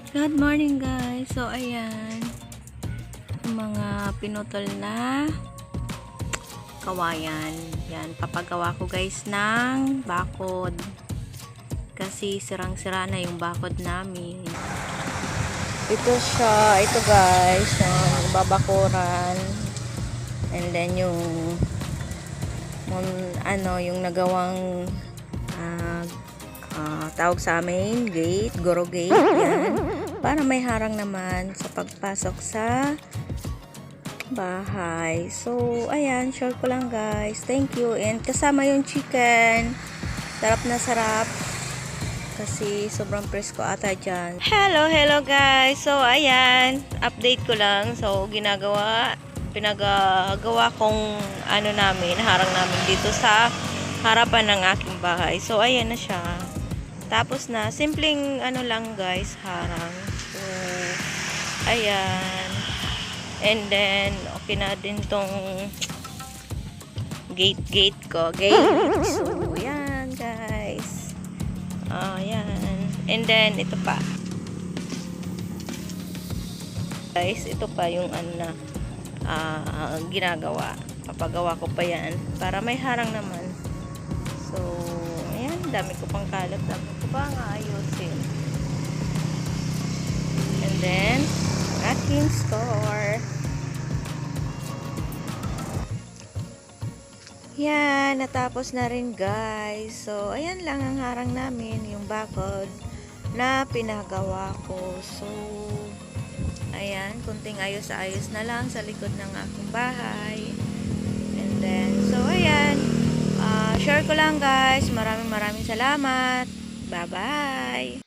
Good morning guys. So ayan, mga pinutol na kawayan. Yan, papagawa ko guys ng bakod. Kasi sirang-sira na yung bakod namin. Ito siya, ito guys, yung babakuran. And then yung yung nagawang tawag sa amin, gate, goro gate, yan. Para may harang naman sa pagpasok sa bahay. So, ayan, share ko lang guys. Thank you. And kasama yung chicken. Sarap na sarap. Kasi sobrang presko ata dyan. Hello guys. So, ayan, update ko lang. So, pinagagawa kong harang namin dito sa harapan ng aking bahay. So, ayan na siya. Tapos na, simpleng lang guys, harang. So, ayan. And then, okay na din tong gate ko. Gate. So, ayan guys. Ayan. And then, ito pa. Guys, ito pa yung ginagawa. Papagawa ko pa yan. Para may harang naman. So, ayan. Dami ko pang kalat. Dami ko pang ayusin. And then, aking store. Yan, natapos na rin guys. So, ayan lang ang harang namin, yung bakod na pinagawa ko. So, ayan, kunting ayos-ayos na lang sa likod ng aking bahay. And then, so ayan, share ko lang guys. Maraming salamat. Bye-bye!